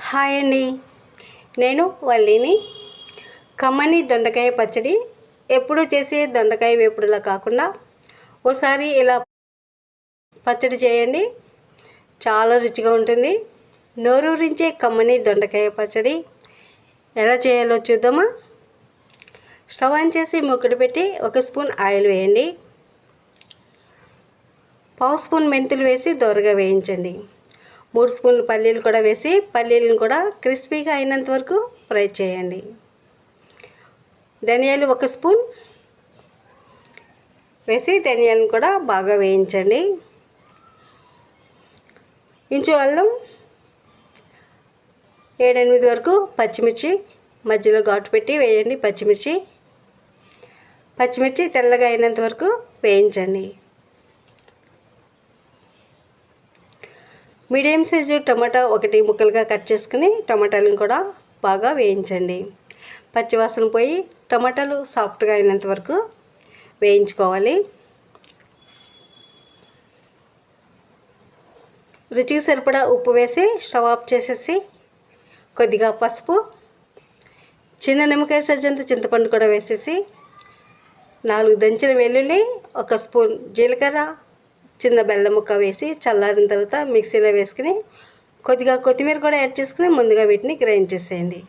Hi అండి, నేను వల్లిని. కమ్మని దొండకాయ పచ్చడి ఎప్పుడు చేసే దొండకాయ వేపుడులా కాకుండా ఓసారి ఇలా పచ్చడి చేయండి, చాలా రుచిగా ఉంటుంది. నోరూరించే కమ్మని దొండకాయ పచ్చడి ఎలా చేయాలో చూద్దామా. స్టవ్ ఆన్ చేసి మూకుడు పెట్టి 1 స్పూన్ ఆయిల్ వేయండి. 1/2 స్పూన్ మెంతులు వేసి దోరగా వేయించండి. 3 స్పూన్లు పల్లీలు కూడా వేసి పల్లీలను కూడా క్రిస్పీగా అయినంత వరకు ఫ్రై చేయండి. ధనియాలు 1 స్పూన్ వేసి ధనియాలను కూడా బాగా వేయించండి. ఇంచు అల్లం, 7-8 వరకు పచ్చిమిర్చి మధ్యలో ఘాటు పెట్టి వేయండి. పచ్చిమిర్చి తెల్లగా అయినంత వరకు వేయించండి. మీడియం సైజు టమాటా 1 ముక్కలుగా కట్ చేసుకుని టమాటాలను కూడా బాగా వేయించండి. పచ్చివాసన పోయి టమాటాలు సాఫ్ట్గా అయినంత వరకు వేయించుకోవాలి. రుచికి సరిపడా ఉప్పు వేసి స్టవ్ ఆఫ్ చేసేసి కొద్దిగా పసుపు, చిన్న నిమ్మకాయ సజ్జంత చింతపండు కూడా వేసేసి 4 దంచిన వెల్లుల్లి, 1 స్పూన్ జీలకర్ర, చిన్న బెల్లం ముక్క వేసి చల్లారిన తర్వాత మిక్సీలో వేసుకుని కొద్దిగా కొత్తిమీర కూడా యాడ్ చేసుకుని ముందుగా వీటిని గ్రైండ్ చేసేయండి.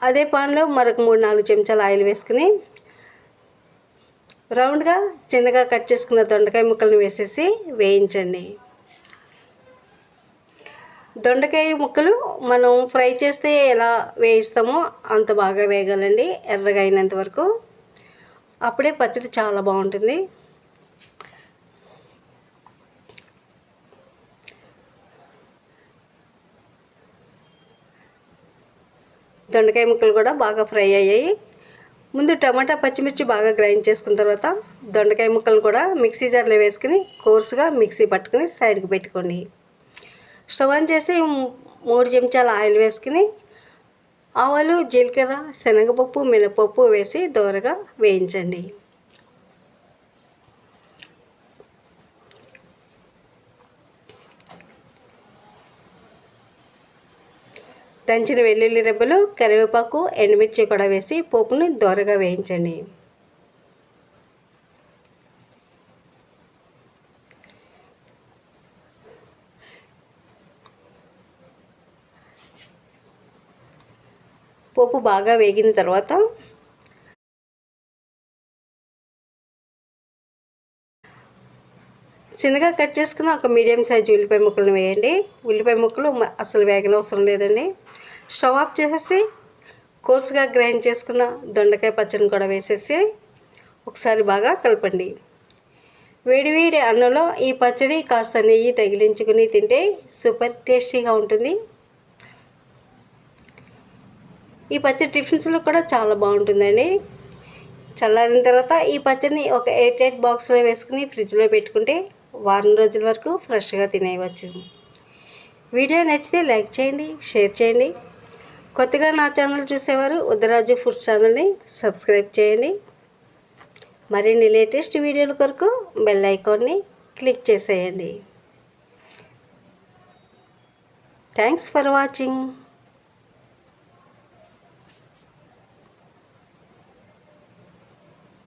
అదే పాన్లో మరొక 3-4 చెంచాల ఆయిల్ వేసుకుని రౌండ్గా చిన్నగా కట్ చేసుకున్న దొండకాయ ముక్కలను వేసేసి వేయించండి. దొండకాయ ముక్కలు మనం ఫ్రై చేస్తే ఎలా వేయిస్తామో అంత బాగా వేగాలండి, ఎర్రగా అయినంత వరకు. అప్పుడే పచ్చడి చాలా బాగుంటుంది. దొండకాయ ముక్కలు కూడా బాగా ఫ్రై అయ్యాయి. ముందు టమాటా పచ్చిమిర్చి బాగా గ్రైండ్ చేసుకున్న తర్వాత దొండకాయ ముక్కలను కూడా మిక్సీ జార్లో వేసుకుని కోర్సుగా మిక్సీ పట్టుకుని సైడ్కి పెట్టుకోండి. స్టవ్ ఆన్ చేసి 3 చెంచాల ఆయిల్ వేసుకుని ఆవాలు, జీలకర్ర, శనగపప్పు, మినపప్పు వేసి దోరగా వేయించండి. దంచిన వెల్లుల్లి రెబ్బలు, కరివేపాకు, ఎండుమిర్చి కూడా వేసి పోపుని దోరగా వేయించండి. పోపు బాగా వేగిన తర్వాత చిన్నగా కట్ చేసుకున్న ఒక మీడియం సైజు ఉల్లిపాయ ముక్కలను వేయండి. ఉల్లిపాయ ముక్కలు అసలు వేగనవసరం లేదండి. స్టవ్ ఆఫ్ చేసేసి కోర్సుగా గ్రైండ్ చేసుకున్న దొండకాయ పచ్చడిని కూడా వేసేసి ఒకసారి బాగా కలపండి. వేడివేడి అన్నంలో ఈ పచ్చడి కాస్త నెయ్యి తగిలించుకుని తింటే సూపర్ టేస్టీగా ఉంటుంది. ఈ పచ్చడి టిఫిన్స్లో కూడా చాలా బాగుంటుందండి. చల్లారిన తర్వాత ఈ పచ్చడిని ఒక ఎయిర్ టైట్ బాక్స్లో వేసుకుని ఫ్రిడ్జ్లో పెట్టుకుంటే వారం రోజుల వరకు ఫ్రెష్గా తినేయవచ్చు. వీడియో నచ్చితే లైక్ చేయండి, షేర్ చేయండి. కొత్తగా నా ఛానల్ చూసేవారు ఉద్దరాజు ఫుడ్స్ ఛానల్ని సబ్స్క్రైబ్ చేయండి. మరిన్ని లేటెస్ట్ వీడియోల కొరకు బెల్ ఐకాన్ని క్లిక్ చేసేయండి. Thanks for watching.